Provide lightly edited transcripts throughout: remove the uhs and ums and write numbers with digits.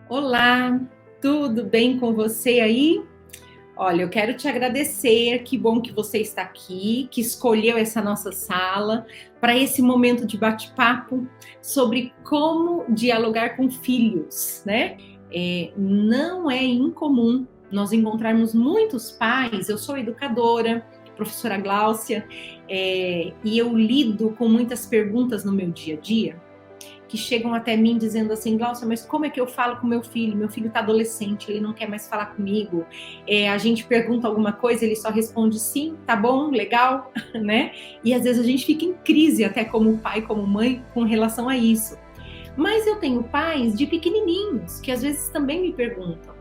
Olá, tudo bem com você aí? Olha, eu quero te agradecer, que bom que você está aqui, que escolheu essa nossa sala para esse momento de bate-papo sobre como dialogar com filhos, né? Não é incomum nós encontrarmos muitos pais, eu sou educadora, professora Gláucia, e eu lido com muitas perguntas no meu dia a dia, que chegam até mim dizendo assim, Glaucia, mas como é que eu falo com meu filho? Meu filho está adolescente, ele não quer mais falar comigo. A gente pergunta alguma coisa, ele só responde sim, tá bom, legal, né? E às vezes a gente fica em crise até como pai, como mãe, com relação a isso. Mas eu tenho pais de pequenininhos que às vezes também me perguntam,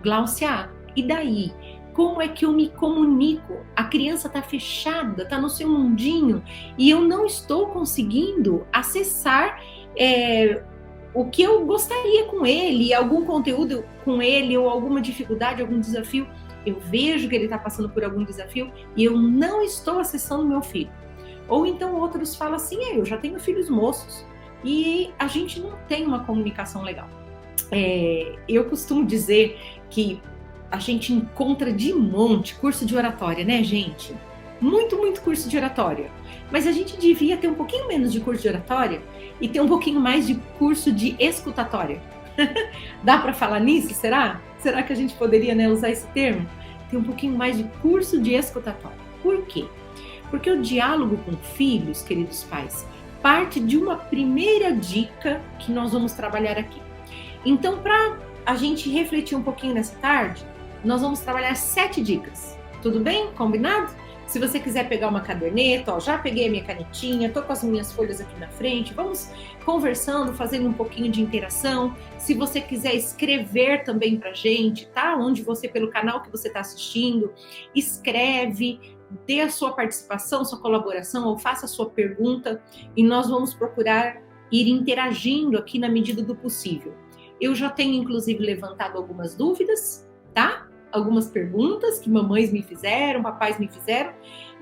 Glaucia, e daí? Como é que eu me comunico? A criança está fechada, está no seu mundinho e eu não estou conseguindo acessar o que eu gostaria com ele, algum conteúdo com ele, ou alguma dificuldade, algum desafio. Eu vejo que ele está passando por algum desafio e eu não estou acessando meu filho. Ou então outros falam assim, eu já tenho filhos moços e a gente não tem uma comunicação legal. Eu costumo dizer que a gente encontra de monte curso de oratória, né, gente? Muito curso de oratória. Mas a gente devia ter um pouquinho menos de curso de oratória e ter um pouquinho mais de curso de escutatória. Dá para falar nisso, será? Será que a gente poderia, né, usar esse termo? Ter um pouquinho mais de curso de escutatória. Por quê? Porque o diálogo com filhos, queridos pais, parte de uma primeira dica que nós vamos trabalhar aqui. Então, para a gente refletir um pouquinho nessa tarde, nós vamos trabalhar 7 dicas. Tudo bem? Combinado? Se você quiser pegar uma caderneta, já peguei a minha canetinha, tô com as minhas folhas aqui na frente, vamos conversando, fazendo um pouquinho de interação. Se você quiser escrever também pra gente, tá? Onde você, pelo canal que você está assistindo, escreve, dê a sua participação, sua colaboração, ou faça a sua pergunta, e nós vamos procurar ir interagindo aqui na medida do possível. Eu já tenho, inclusive, levantado algumas dúvidas, tá? Algumas perguntas que mamães me fizeram, papais me fizeram,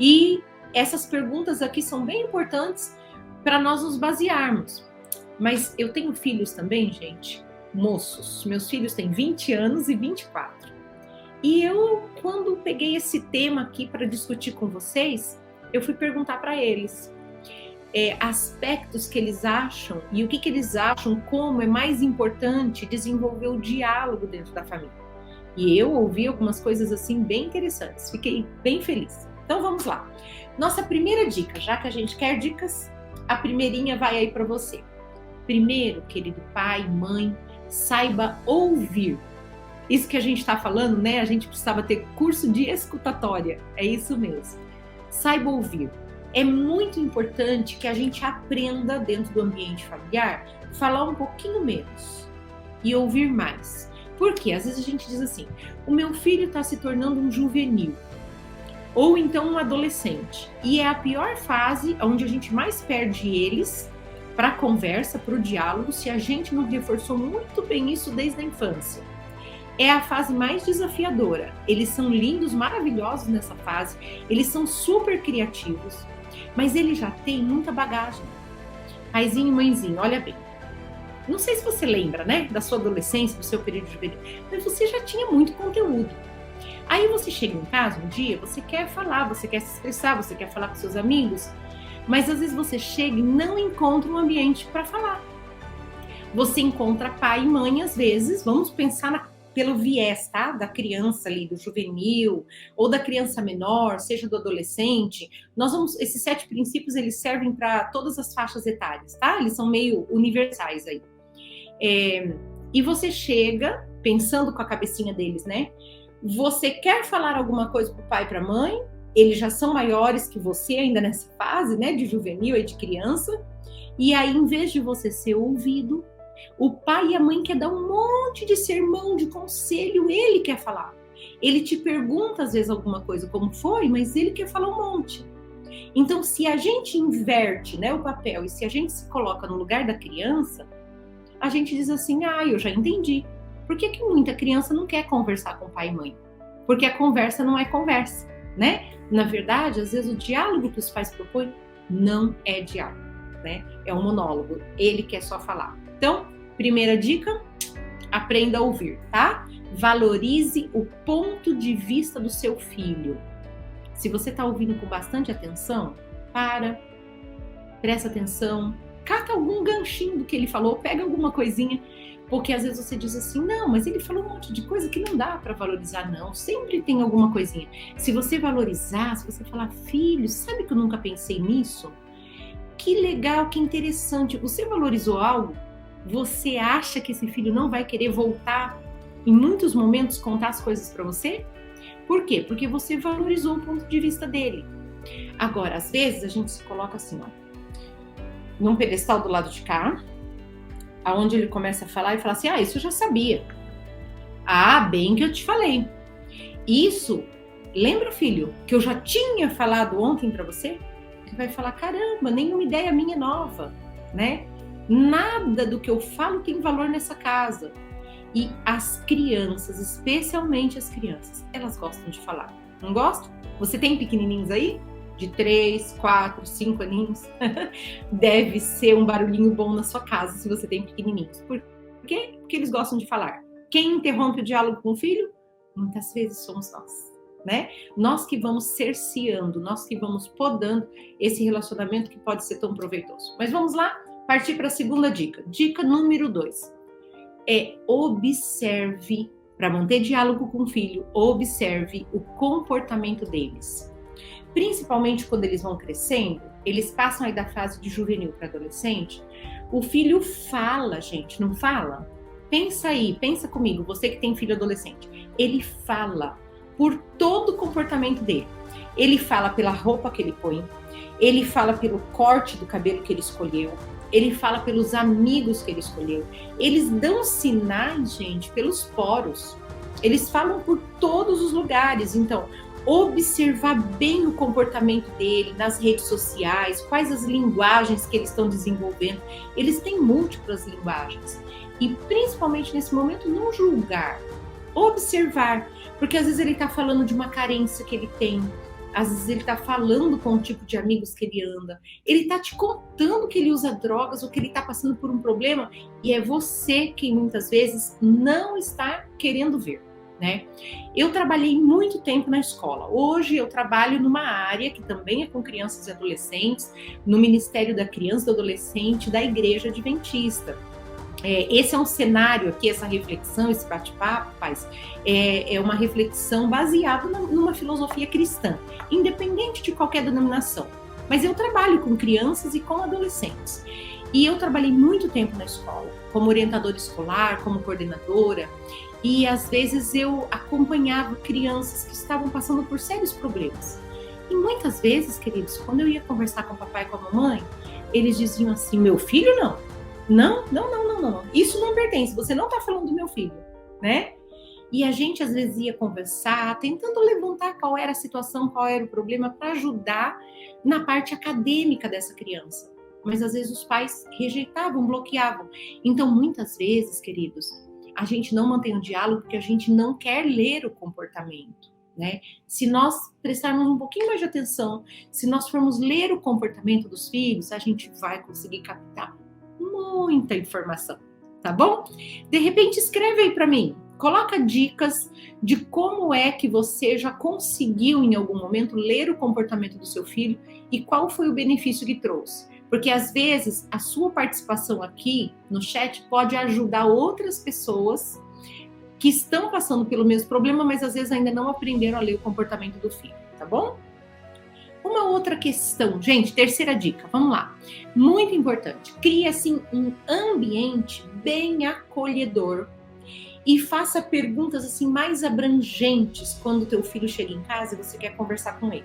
e essas perguntas aqui são bem importantes para nós nos basearmos. Mas eu tenho filhos também, gente, moços. Meus filhos têm 20 anos e 24. E eu, quando peguei esse tema aqui para discutir com vocês, eu fui perguntar para eles aspectos que eles acham e o que eles acham, como é mais importante desenvolver o diálogo dentro da família. E eu ouvi algumas coisas assim bem interessantes, fiquei bem feliz. Então vamos lá. Nossa primeira dica, já que a gente quer dicas, a primeirinha vai aí para você. Primeiro, querido pai, mãe, saiba ouvir. Isso que a gente está falando, né? A gente precisava ter curso de escutatória, é isso mesmo. Saiba ouvir. É muito importante que a gente aprenda dentro do ambiente familiar, falar um pouquinho menos e ouvir mais. Por quê? Às vezes a gente diz assim, o meu filho está se tornando um juvenil, ou então um adolescente, e é a pior fase onde a gente mais perde eles para a conversa, para o diálogo, se a gente não reforçou muito bem isso desde a infância. É a fase mais desafiadora, eles são lindos, maravilhosos nessa fase, eles são super criativos, mas ele já tem muita bagagem. Paizinho e mãezinho, olha bem. Não sei se você lembra, né, da sua adolescência, do seu período juvenil, mas você já tinha muito conteúdo. Aí você chega em casa um dia, você quer falar, você quer se expressar, você quer falar com seus amigos, mas às vezes você chega e não encontra um ambiente para falar. Você encontra pai e mãe, às vezes, vamos pensar pelo viés, tá? Da criança ali, do juvenil, ou da criança menor, seja do adolescente. Esses 7 princípios, eles servem para todas as faixas etárias, tá? Eles são meio universais aí. E você chega, pensando com a cabecinha deles, né? Você quer falar alguma coisa para o pai e para a mãe, eles já são maiores que você ainda nessa fase, né? De juvenil e de criança. E aí, em vez de você ser ouvido, o pai e a mãe quer dar um monte de sermão, de conselho, ele quer falar. Ele te pergunta às vezes alguma coisa, como foi, mas ele quer falar um monte. Então, se a gente inverte, né, o papel e se a gente se coloca no lugar da criança, a gente diz assim, eu já entendi. Por que muita criança não quer conversar com pai e mãe? Porque a conversa não é conversa, né? Na verdade, às vezes o diálogo que os pais propõem não é diálogo, né? É um monólogo, ele quer só falar. Então, primeira dica, aprenda a ouvir, tá? Valorize o ponto de vista do seu filho. Se você está ouvindo com bastante atenção, presta atenção, cata algum ganchinho do que ele falou, pega alguma coisinha, porque às vezes você diz assim, não, mas ele falou um monte de coisa que não dá para valorizar, não. Sempre tem alguma coisinha. Se você valorizar, se você falar, filho, sabe que eu nunca pensei nisso? Que legal, que interessante. Você valorizou algo? Você acha que esse filho não vai querer voltar em muitos momentos contar as coisas para você? Por quê? Porque você valorizou o ponto de vista dele. Agora, às vezes a gente se coloca assim, ó, num pedestal do lado de cá, aonde ele começa a falar e fala assim, isso eu já sabia. Bem que eu te falei. Isso, lembra, filho, que eu já tinha falado ontem para você? Ele vai falar, caramba, nenhuma ideia minha é nova, né? Nada do que eu falo tem valor nessa casa. E as crianças, especialmente as crianças, elas gostam de falar. Não gostam? Você tem pequenininhos aí? De 3, 4, 5 aninhos? Deve ser um barulhinho bom na sua casa se você tem pequenininhos. Por quê? Porque eles gostam de falar. Quem interrompe o diálogo com o filho? Muitas vezes somos nós, né? Nós que vamos cerceando, nós que vamos podando esse relacionamento que pode ser tão proveitoso. Mas vamos lá, partir para a segunda dica. Dica número 2. Observe, para manter diálogo com o filho, observe o comportamento deles. Principalmente quando eles vão crescendo, eles passam aí da fase de juvenil para adolescente, o filho fala, gente, não fala? Pensa aí, pensa comigo, você que tem filho adolescente. Ele fala por todo o comportamento dele. Ele fala pela roupa que ele põe, ele fala pelo corte do cabelo que ele escolheu, ele fala pelos amigos que ele escolheu. Eles dão sinais, gente, pelos poros. Eles falam por todos os lugares. Então, observar bem o comportamento dele nas redes sociais, quais as linguagens que eles estão desenvolvendo. Eles têm múltiplas linguagens. E principalmente nesse momento, não julgar, observar. Porque às vezes ele está falando de uma carência que ele tem, às vezes ele está falando com o tipo de amigos que ele anda, ele está te contando que ele usa drogas ou que ele está passando por um problema e é você quem muitas vezes não está querendo ver, né? Eu trabalhei muito tempo na escola. Hoje eu trabalho numa área que também é com crianças e adolescentes, no Ministério da Criança e do Adolescente da Igreja Adventista. Esse é um cenário aqui, essa reflexão, esse bate-papo, pais, é uma reflexão baseada numa filosofia cristã, independente de qualquer denominação. Mas eu trabalho com crianças e com adolescentes. E eu trabalhei muito tempo na escola, como orientadora escolar, como coordenadora, e às vezes eu acompanhava crianças que estavam passando por sérios problemas. E muitas vezes, queridos, quando eu ia conversar com o papai e com a mamãe, eles diziam assim, meu filho não. Não. Isso não pertence, você não está falando do meu filho, né? E a gente às vezes ia conversar, tentando levantar qual era a situação, qual era o problema, para ajudar na parte acadêmica dessa criança. Mas às vezes os pais rejeitavam, bloqueavam. Então, muitas vezes, queridos, a gente não mantém o diálogo porque a gente não quer ler o comportamento, né? Se nós prestarmos um pouquinho mais de atenção, se nós formos ler o comportamento dos filhos, a gente vai conseguir captar muita informação, tá bom? De repente escreve aí para mim, coloca dicas de como é que você já conseguiu em algum momento ler o comportamento do seu filho e qual foi o benefício que trouxe. Porque às vezes a sua participação aqui no chat pode ajudar outras pessoas que estão passando pelo mesmo problema, mas às vezes ainda não aprenderam a ler o comportamento do filho, tá bom? Uma outra questão, gente, terceira dica, vamos lá. Muito importante, crie assim um ambiente bem acolhedor e faça perguntas assim mais abrangentes quando o teu filho chega em casa e você quer conversar com ele.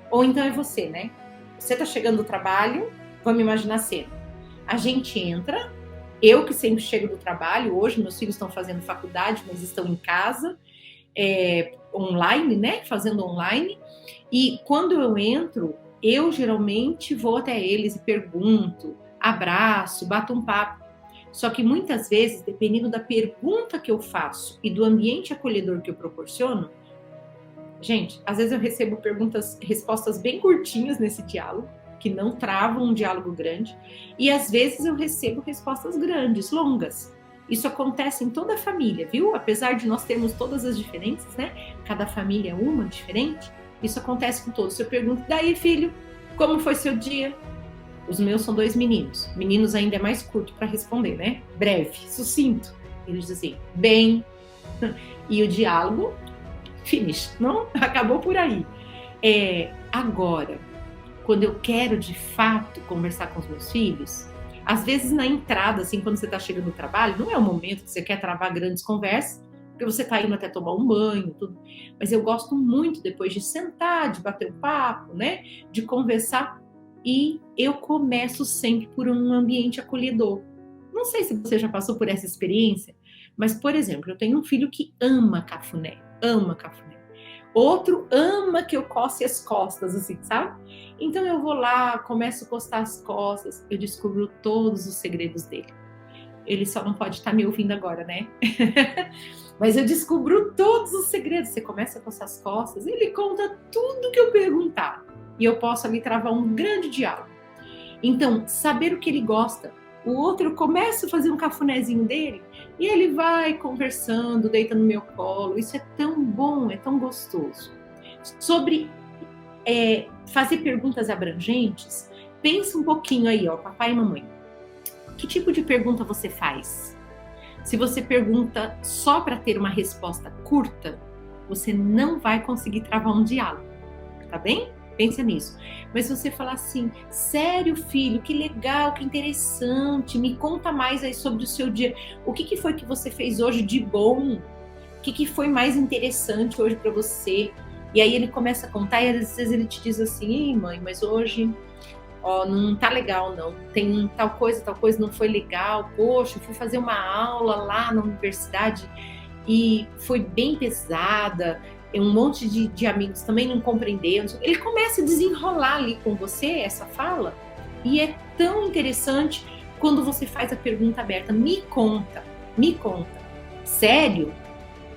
Ou então é você, né? Você tá chegando do trabalho, vamos imaginar a cena. A gente entra, eu que sempre chego do trabalho, hoje meus filhos estão fazendo faculdade, mas estão em casa, online, né? Fazendo online. E quando eu entro, eu geralmente vou até eles e pergunto, abraço, bato um papo. Só que muitas vezes, dependendo da pergunta que eu faço e do ambiente acolhedor que eu proporciono, gente, às vezes eu recebo respostas bem curtinhas nesse diálogo, que não travam um diálogo grande, e às vezes eu recebo respostas grandes, longas. Isso acontece em toda a família, viu? Apesar de nós termos todas as diferenças, né? Cada família é uma diferente. Isso acontece com todos. Eu pergunto, daí, filho, como foi seu dia? Os meus são 2 meninos. Meninos ainda é mais curto para responder, né? Breve, sucinto. Eles dizem, bem. E o diálogo, finish. Não? Acabou por aí. Agora, quando eu quero, de fato, conversar com os meus filhos, às vezes na entrada, assim, quando você está chegando no trabalho, não é o momento que você quer travar grandes conversas, porque você está indo até tomar um banho, tudo. Mas eu gosto muito, depois de sentar, de bater um papo, né? De conversar. E eu começo sempre por um ambiente acolhedor. Não sei se você já passou por essa experiência, mas, por exemplo, eu tenho um filho que ama cafuné, ama cafuné. Outro ama que eu coce as costas, assim, sabe? Então eu vou lá, começo a coçar as costas, eu descubro todos os segredos dele. Ele só não pode estar me ouvindo agora, né? Mas eu descubro todos os segredos. Você começa a coçar as costas, ele conta tudo que eu perguntar. E eu posso ali travar um grande diálogo. Então, saber o que ele gosta. O outro começa a fazer um cafunézinho dele e ele vai conversando, deita no meu colo. Isso é tão bom, é tão gostoso. Sobre fazer perguntas abrangentes, pensa um pouquinho aí, ó, papai e mamãe. Que tipo de pergunta você faz? Se você pergunta só para ter uma resposta curta, você não vai conseguir travar um diálogo, tá bem? Pensa nisso. Mas se você falar assim, sério, filho, que legal, que interessante, me conta mais aí sobre o seu dia. O que foi que você fez hoje de bom? O que foi mais interessante hoje para você? E aí ele começa a contar e às vezes ele te diz assim, mãe, mas hoje, ó, não tá legal não. Tem tal coisa não foi legal. Poxa, eu fui fazer uma aula lá na universidade e foi bem pesada. Um monte de amigos também não compreenderam. Ele começa a desenrolar ali com você essa fala e é tão interessante quando você faz a pergunta aberta. Me conta. Sério?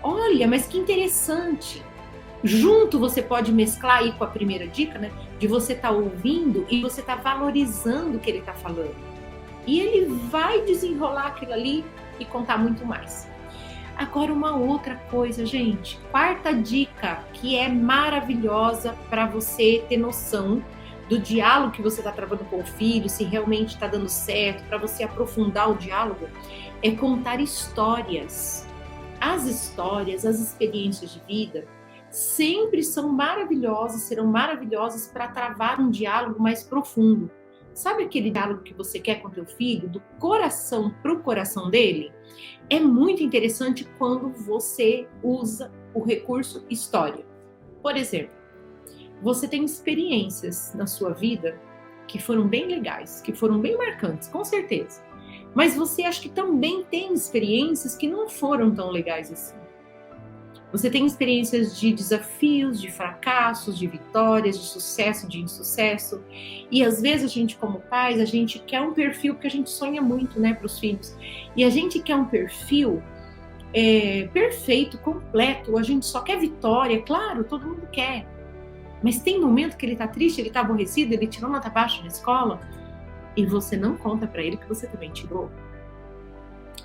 Olha, mas que interessante. Junto você pode mesclar aí com a primeira dica, né? De você estar ouvindo e você estar valorizando o que ele está falando. E ele vai desenrolar aquilo ali e contar muito mais. Agora uma outra coisa, gente, 4ª dica que é maravilhosa para você ter noção do diálogo que você está travando com o filho, se realmente está dando certo, para você aprofundar o diálogo, é contar histórias. As histórias, as experiências de vida sempre são maravilhosas, serão maravilhosas para travar um diálogo mais profundo. Sabe aquele diálogo que você quer com teu filho, do coração para o coração dele? É muito interessante quando você usa o recurso história. Por exemplo, você tem experiências na sua vida que foram bem legais, que foram bem marcantes, com certeza. Mas você acha que também tem experiências que não foram tão legais assim. Você tem experiências de desafios, de fracassos, de vitórias, de sucesso, de insucesso. E às vezes a gente, como pais, a gente quer um perfil, porque a gente sonha muito, né, para os filhos. E a gente quer um perfil perfeito, completo. A gente só quer vitória, claro, todo mundo quer. Mas tem momento que ele tá triste, ele tá aborrecido, ele tirou nota baixa na escola e você não conta para ele que você também tirou.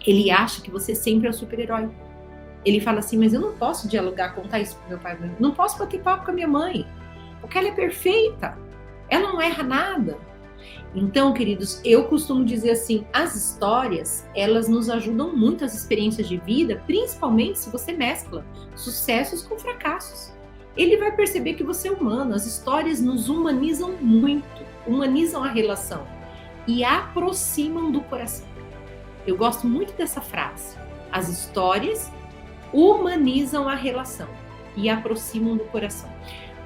Ele acha que você sempre é o super-herói. Ele fala assim, mas eu não posso dialogar, contar isso pro meu pai. Não posso bater papo com a minha mãe, porque ela é perfeita. Ela não erra nada. Então, queridos, eu costumo dizer assim, as histórias, elas nos ajudam muito, as experiências de vida, principalmente se você mescla sucessos com fracassos. Ele vai perceber que você é humano. As histórias nos humanizam muito, humanizam a relação e aproximam do coração. Eu gosto muito dessa frase. As histórias humanizam a relação e aproximam do coração.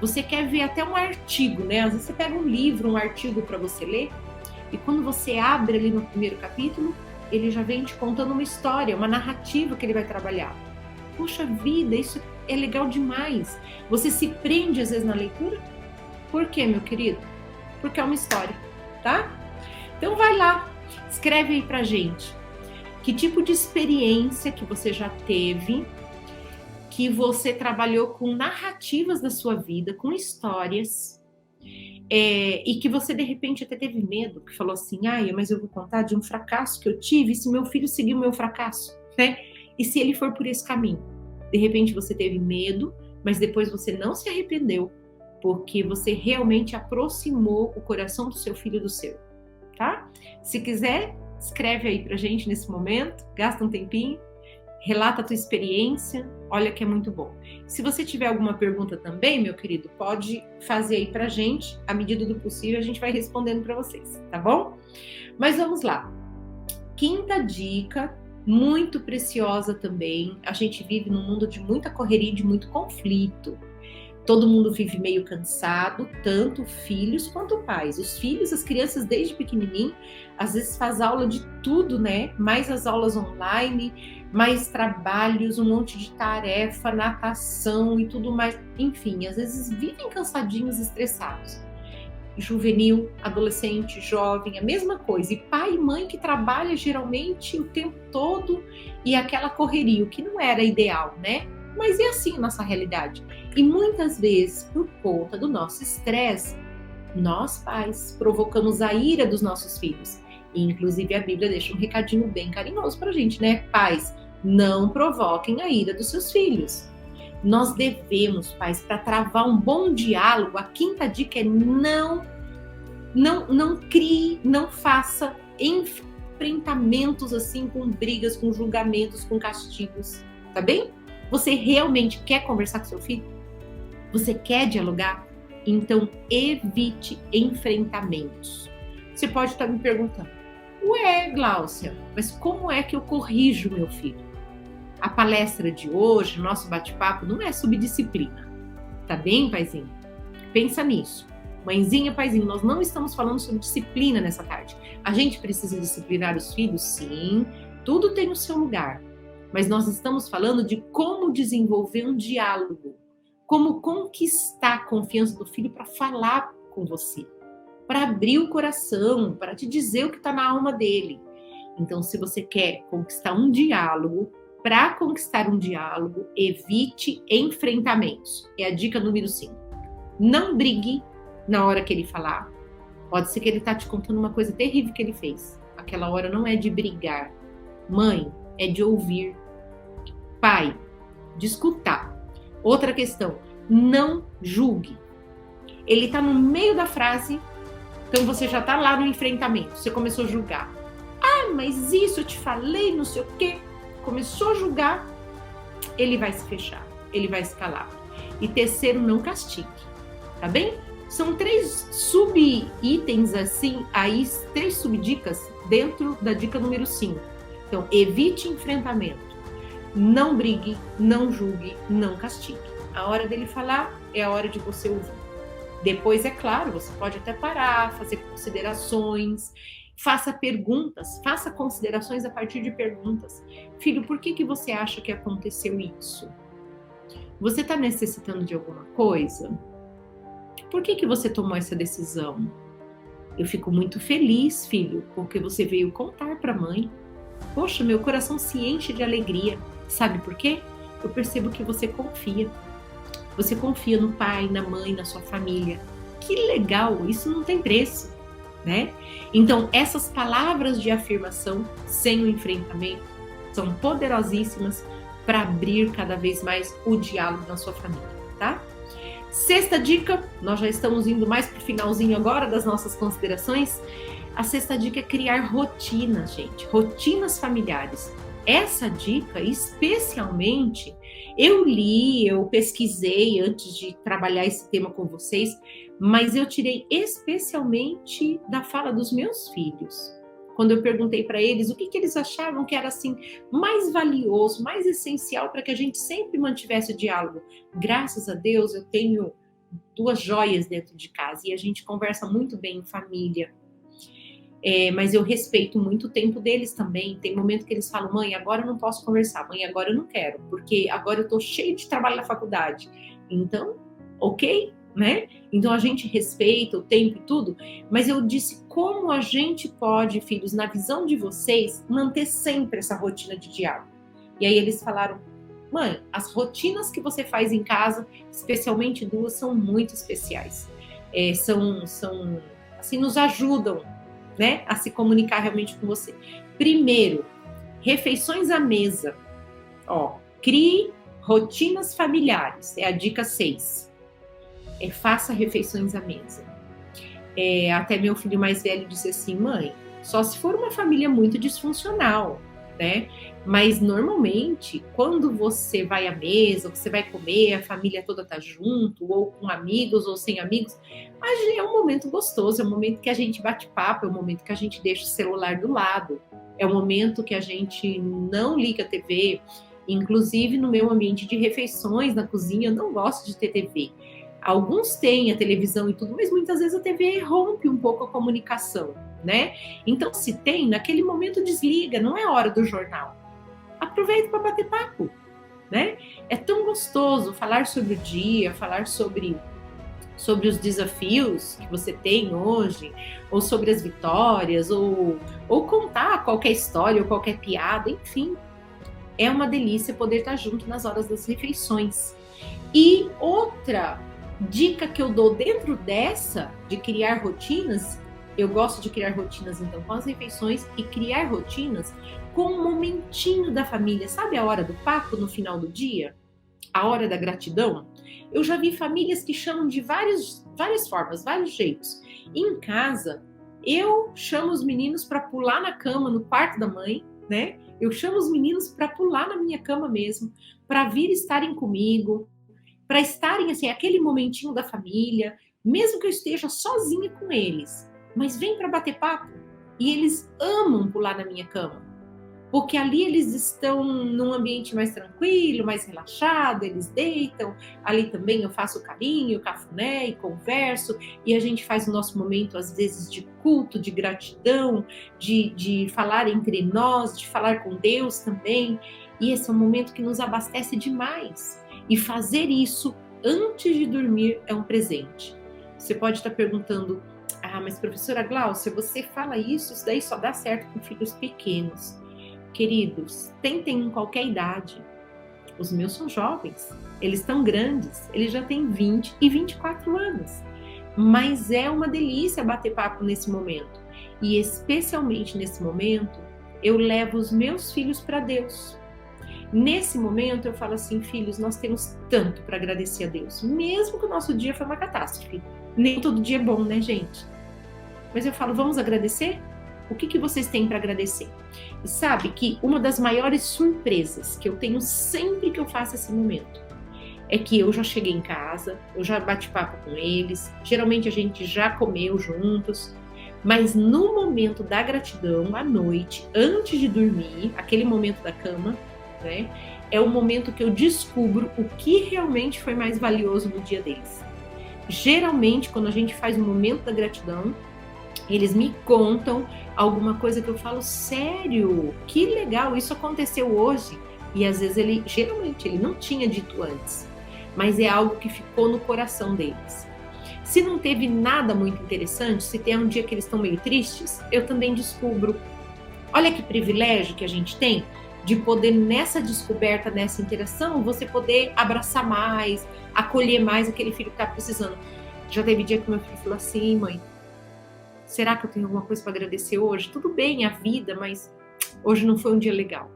Você quer ver até um artigo, né? Às vezes você pega um livro, um artigo para você ler, e quando você abre ali no primeiro capítulo, ele já vem te contando uma história, uma narrativa que ele vai trabalhar. Poxa vida, isso é legal demais. Você se prende às vezes na leitura. Por quê, meu querido? Porque é uma história, tá? Então vai lá, escreve aí pra gente. Que tipo de experiência que você já teve, que você trabalhou com narrativas da sua vida, com histórias, E que você de repente até teve medo, que falou assim, mas eu vou contar de um fracasso que eu tive, e se meu filho seguir o meu fracasso, né? E se ele for por esse caminho? De repente você teve medo, mas depois você não se arrependeu, porque você realmente aproximou o coração do seu filho do seu, tá? Se quiser, escreve aí pra gente nesse momento, gasta um tempinho, relata a tua experiência, olha que é muito bom. Se você tiver alguma pergunta também, meu querido, pode fazer aí pra gente, à medida do possível a gente vai respondendo para vocês, tá bom? Mas vamos lá. Quinta dica, muito preciosa também, a gente vive num mundo de muita correria e de muito conflito. Todo mundo vive meio cansado, tanto filhos quanto pais. Os filhos, as crianças desde pequenininho, às vezes faz aula de tudo, né? Mais as aulas online, mais trabalhos, um monte de tarefa, natação e tudo mais. Enfim, às vezes vivem cansadinhos, estressados. Juvenil, adolescente, jovem, a mesma coisa. E pai e mãe que trabalha geralmente o tempo todo e aquela correria, o que não era ideal, né? Mas é assim a nossa realidade. E muitas vezes, por conta do nosso estresse, nós pais provocamos a ira dos nossos filhos. E, inclusive a Bíblia deixa um recadinho bem carinhoso pra gente, né? Pais, não provoquem a ira dos seus filhos. Nós devemos, pais, para travar um bom diálogo, a quinta dica é não crie, não faça enfrentamentos assim com brigas, com julgamentos, com castigos, tá bem? Você realmente quer conversar com seu filho? Você quer dialogar? Então, evite enfrentamentos. Você pode estar me perguntando, ué, Gláucia, mas como é que eu corrijo meu filho? A palestra de hoje, nosso bate-papo, não é sobre disciplina. Tá bem, paizinho? Pensa nisso. Mãezinha, paizinho, nós não estamos falando sobre disciplina nessa tarde. A gente precisa disciplinar os filhos? Sim, tudo tem o seu lugar. Mas nós estamos falando de como desenvolver um diálogo, como conquistar a confiança do filho para falar com você, para abrir o coração, para te dizer o que está na alma dele. Então, se você quer conquistar um diálogo, para conquistar um diálogo, evite enfrentamentos. É a dica número 5. Não brigue na hora que ele falar. Pode ser que ele está te contando uma coisa terrível que ele fez. Aquela hora não é de brigar. Mãe, é de ouvir. Pai, de escutar. Outra questão, não julgue. Ele está no meio da frase, então você já está lá no enfrentamento. Você começou a julgar. Mas isso eu te falei, não sei o quê. Começou a julgar, ele vai se fechar, ele vai se calar. E terceiro, não castigue, tá bem? São 3 sub-itens assim, aí 3 subdicas dentro da dica número 5. Então, evite enfrentamento. Não brigue, não julgue, não castigue. A hora dele falar é a hora de você ouvir. Depois, é claro, você pode até parar, fazer considerações, faça perguntas, faça considerações a partir de perguntas. Filho, por que você acha que aconteceu isso? Você está necessitando de alguma coisa? Por que você tomou essa decisão? Eu fico muito feliz, filho, porque você veio contar para a mãe. Poxa, meu coração se enche de alegria. Sabe por quê? Eu percebo que você confia. Você confia no pai, na mãe, na sua família. Que legal, isso não tem preço, né? Então, essas palavras de afirmação, sem o enfrentamento, são poderosíssimas para abrir cada vez mais o diálogo na sua família, tá? Sexta dica, nós já estamos indo mais para o finalzinho agora das nossas considerações. A sexta dica é criar rotinas, gente, rotinas familiares. Essa dica, especialmente, eu pesquisei antes de trabalhar esse tema com vocês, mas eu tirei especialmente da fala dos meus filhos. Quando eu perguntei para eles o que eles achavam que era assim mais valioso, mais essencial para que a gente sempre mantivesse o diálogo. Graças a Deus eu tenho 2 joias dentro de casa e a gente conversa muito bem em família. Mas eu respeito muito o tempo deles também. Tem momento que eles falam, mãe, agora eu não posso conversar, mãe, agora eu não quero, porque agora eu tô cheio de trabalho na faculdade. Então, ok, né? Então a gente respeita o tempo e tudo, mas eu disse como a gente pode, filhos, na visão de vocês, manter sempre essa rotina de diálogo. E aí eles falaram, mãe, as rotinas que você faz em casa, especialmente 2, são muito especiais. assim, nos ajudam, né, a se comunicar realmente com você. Primeiro, refeições à mesa. Crie rotinas familiares, é a dica 6. Faça refeições à mesa. Até meu filho mais velho disse assim: mãe, só se for uma família muito disfuncional, né? Mas normalmente, quando você vai à mesa, você vai comer, a família toda tá junto, ou com amigos ou sem amigos, é um momento gostoso, é um momento que a gente bate papo, é um momento que a gente deixa o celular do lado, é um momento que a gente não liga a TV. Inclusive, no meu ambiente de refeições, na cozinha, eu não gosto de ter TV. Alguns têm a televisão e tudo, mas muitas vezes a TV rompe um pouco a comunicação, né? Então, se tem, naquele momento desliga, não é hora do jornal. Aproveita para bater papo, né? É tão gostoso falar sobre o dia, falar sobre os desafios que você tem hoje, ou sobre as vitórias, ou contar qualquer história, ou qualquer piada, enfim. É uma delícia poder estar junto nas horas das refeições. E outra dica que eu dou dentro dessa, de criar rotinas, eu gosto de criar rotinas então com as refeições e criar rotinas com um momentinho da família. Sabe a hora do papo no final do dia? A hora da gratidão? Eu já vi famílias que chamam de várias formas, vários jeitos. Em casa, eu chamo os meninos para pular na cama no quarto da mãe, né? Eu chamo os meninos para pular na minha cama mesmo, para vir estarem comigo, para estarem assim, aquele momentinho da família, mesmo que eu esteja sozinha com eles, mas vem para bater papo. E eles amam pular na minha cama, porque ali eles estão num ambiente mais tranquilo, mais relaxado, eles deitam, ali também eu faço carinho, cafuné e converso, e a gente faz o nosso momento, às vezes, de culto, de gratidão, de falar entre nós, de falar com Deus também, e esse é um momento que nos abastece demais, e fazer isso antes de dormir é um presente. Você pode estar perguntando: mas professora Gláucia, você fala isso daí só dá certo com filhos pequenos. Queridos, tentem em qualquer idade. Os meus são jovens, eles estão grandes, eles já têm 20 e 24 anos. Mas é uma delícia bater papo nesse momento. E especialmente nesse momento, eu levo os meus filhos para Deus. Nesse momento eu falo assim: filhos, nós temos tanto para agradecer a Deus, mesmo que o nosso dia foi uma catástrofe. Nem todo dia é bom, né, gente? Mas eu falo: vamos agradecer? O que vocês têm para agradecer? E sabe que uma das maiores surpresas que eu tenho sempre que eu faço esse momento é que eu já cheguei em casa, eu já bati papo com eles, geralmente a gente já comeu juntos, mas no momento da gratidão, à noite, antes de dormir, aquele momento da cama, né, é o momento que eu descubro o que realmente foi mais valioso no dia deles. Geralmente, quando a gente faz o momento da gratidão, eles me contam alguma coisa que eu falo: sério, que legal, isso aconteceu hoje. E às vezes geralmente ele não tinha dito antes, mas é algo que ficou no coração deles. Se não teve nada muito interessante, se tem um dia que eles estão meio tristes, eu também descubro. Olha que privilégio que a gente tem de poder, nessa descoberta, nessa interação, você poder abraçar mais, acolher mais aquele filho que está precisando. Já teve dia que meu filho falou assim: mãe, será que eu tenho alguma coisa para agradecer hoje? Tudo bem, a vida, mas hoje não foi um dia legal.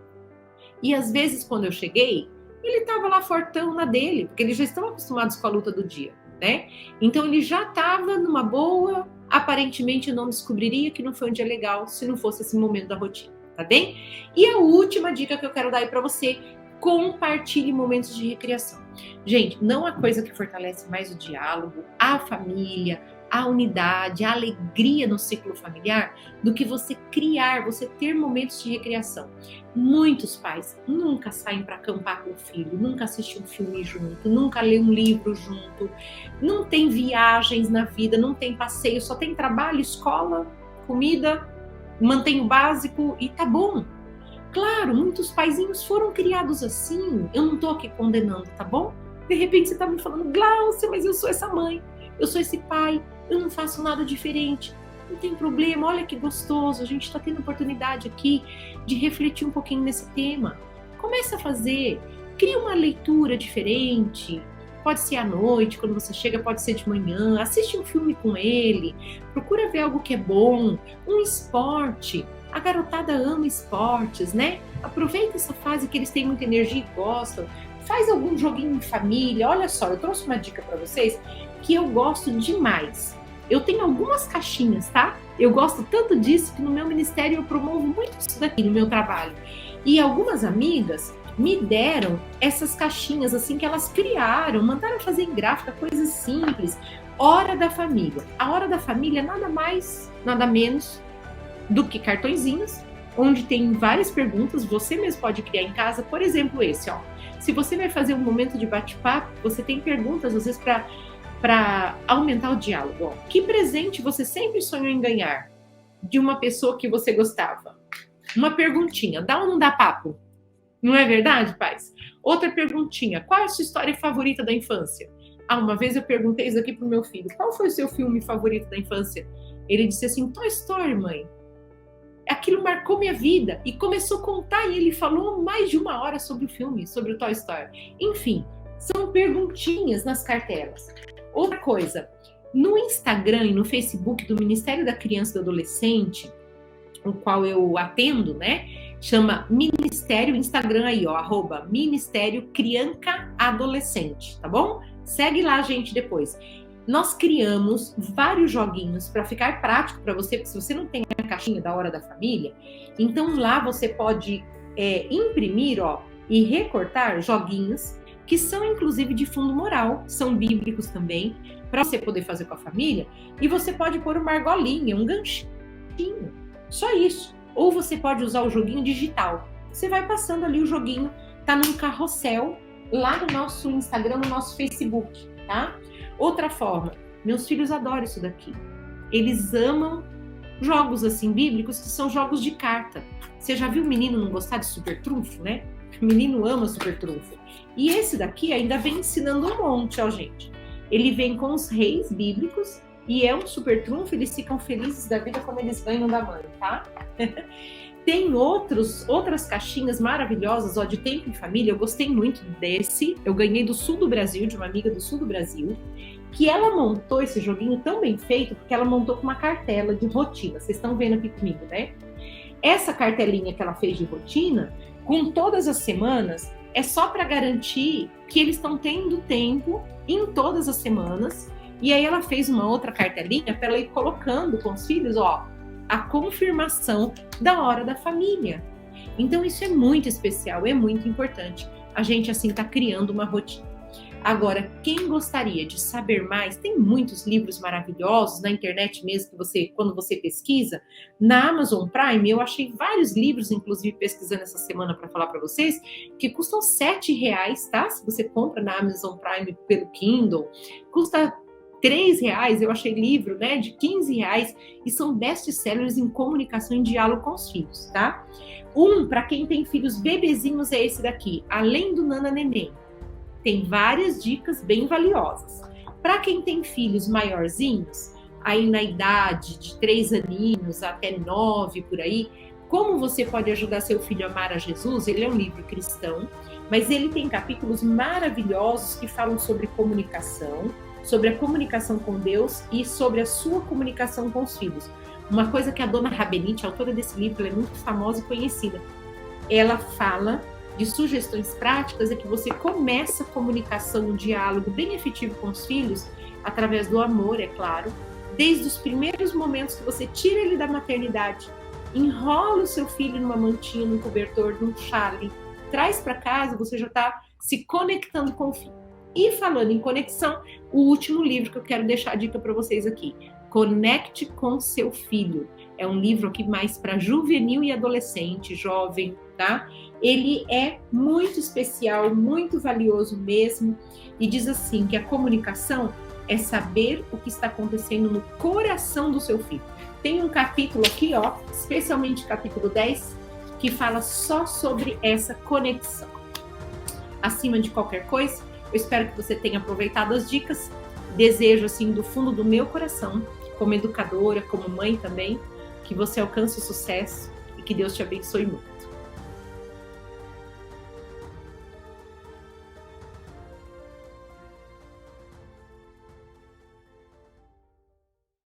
E às vezes, quando eu cheguei, ele estava lá fortão na dele, porque eles já estão acostumados com a luta do dia, né? Então ele já estava numa boa, aparentemente eu não descobriria que não foi um dia legal se não fosse esse momento da rotina, tá bem? E a última dica que eu quero dar aí para você: compartilhe momentos de recreação. Gente, não há coisa que fortalece mais o diálogo, a família, a unidade, a alegria no ciclo familiar do que você ter momentos de recreação. Muitos pais nunca saem para acampar com o filho, nunca assistem um filme junto, nunca lê um livro junto, não tem viagens na vida, não tem passeio, só tem trabalho, escola, comida, mantém o básico e tá bom. Claro, muitos paizinhos foram criados assim, eu não tô aqui condenando, tá bom? De repente você tá me falando: Gláucia, mas eu sou essa mãe, eu sou esse pai, eu não faço nada diferente. Não tem problema, olha que gostoso, a gente está tendo oportunidade aqui de refletir um pouquinho nesse tema. Comece a fazer, cria uma leitura diferente, Pode ser à noite, quando você chega, pode ser de manhã. Assiste um filme com ele, procura ver algo que é bom, um esporte. A garotada ama esportes, né? Aproveita essa fase que eles têm muita energia e gostam. Faz algum joguinho em família. Olha só, eu trouxe uma dica para vocês que eu gosto demais. Eu tenho algumas caixinhas, tá? Eu gosto tanto disso que no meu ministério eu promovo muito isso daqui no meu trabalho. E algumas amigas me deram essas caixinhas assim que elas criaram, mandaram fazer em gráfica, coisas simples. Hora da família. A hora da família é nada mais, nada menos do que cartõezinhos, onde tem várias perguntas, você mesmo pode criar em casa. Por exemplo, esse, ó. Se você vai fazer um momento de bate-papo, você tem perguntas, às vezes, para aumentar o diálogo. Ó. Que presente você sempre sonhou em ganhar de uma pessoa que você gostava? Uma perguntinha, dá ou não dá papo? Não é verdade, pais? Outra perguntinha, qual é a sua história favorita da infância? Uma vez eu perguntei isso aqui pro meu filho, qual foi o seu filme favorito da infância? Ele disse assim, Toy Story, mãe. Aquilo marcou minha vida. E começou a contar, e ele falou mais de 1 hora sobre o filme, sobre o Toy Story. Enfim, são perguntinhas nas cartelas. Outra coisa, no Instagram e no Facebook do Ministério da Criança e do Adolescente, o qual eu atendo, né? Chama Ministério, Instagram aí, ó, @Ministério Crianca Adolescente, tá bom? Segue lá, gente, depois. Nós criamos vários joguinhos para ficar prático para você, porque se você não tem a caixinha da hora da família, então lá você pode imprimir, ó, e recortar joguinhos que são inclusive de fundo moral, são bíblicos também, para você poder fazer com a família, e você pode pôr uma argolinha, um ganchinho, só isso. Ou você pode usar o joguinho digital. Você vai passando ali o joguinho, tá num carrossel lá no nosso Instagram, no nosso Facebook, tá? Outra forma, meus filhos adoram isso daqui. Eles amam jogos assim bíblicos, que são jogos de carta. Você já viu o menino não gostar de super trunfo, né? O menino ama super trunfo. E esse daqui ainda vem ensinando um monte, ó, gente. Ele vem com os reis bíblicos e é um super trunfo, eles ficam felizes da vida como eles ganham da mãe, tá? Tem outras caixinhas maravilhosas, ó, de tempo em família. Eu gostei muito desse. Eu ganhei do sul do Brasil, de uma amiga do sul do Brasil, que ela montou esse joguinho tão bem feito, porque ela montou com uma cartela de rotina. Vocês estão vendo aqui comigo, né? Essa cartelinha que ela fez de rotina, com todas as semanas, é só para garantir que eles estão tendo tempo em todas as semanas. E aí ela fez uma outra cartelinha para ela ir colocando com os filhos, ó, a confirmação da hora da família. Então isso é muito especial, é muito importante. A gente assim tá criando uma rotina. Agora, quem gostaria de saber mais, tem muitos livros maravilhosos na internet mesmo, que você, quando você pesquisa, na Amazon Prime, eu achei vários livros, inclusive pesquisando essa semana para falar para vocês, que custam R$7, tá? Se você compra na Amazon Prime pelo Kindle, custa R$3, eu achei livro, né, de R$15, e são best-sellers em comunicação e diálogo com os filhos, tá? Para quem tem filhos bebezinhos, é esse daqui, Além do Nana Neném. Tem várias dicas bem valiosas. Para quem tem filhos maiorzinhos, aí na idade de 3 aninhos até 9, por aí, como você pode ajudar seu filho a amar a Jesus? Ele é um livro cristão, mas ele tem capítulos maravilhosos que falam sobre comunicação, sobre a comunicação com Deus e sobre a sua comunicação com os filhos. Uma coisa que a dona Rabenite, autora desse livro, ela é muito famosa e conhecida. Ela fala de sugestões práticas, é que você começa a comunicação, um diálogo bem efetivo com os filhos, através do amor, é claro, desde os primeiros momentos que você tira ele da maternidade, enrola o seu filho numa mantinha, num cobertor, num chale, traz para casa, você já está se conectando com o filho. E falando em conexão, o último livro que eu quero deixar a dica para vocês aqui, Conecte com seu filho. É um livro aqui mais para juvenil e adolescente, jovem, tá? Ele é muito especial, muito valioso mesmo, e diz assim, que a comunicação é saber o que está acontecendo no coração do seu filho. Tem um capítulo aqui, ó, especialmente capítulo 10, que fala só sobre essa conexão. Acima de qualquer coisa, eu espero que você tenha aproveitado as dicas. Desejo, assim, do fundo do meu coração, como educadora, como mãe também, que você alcance o sucesso e que Deus te abençoe muito.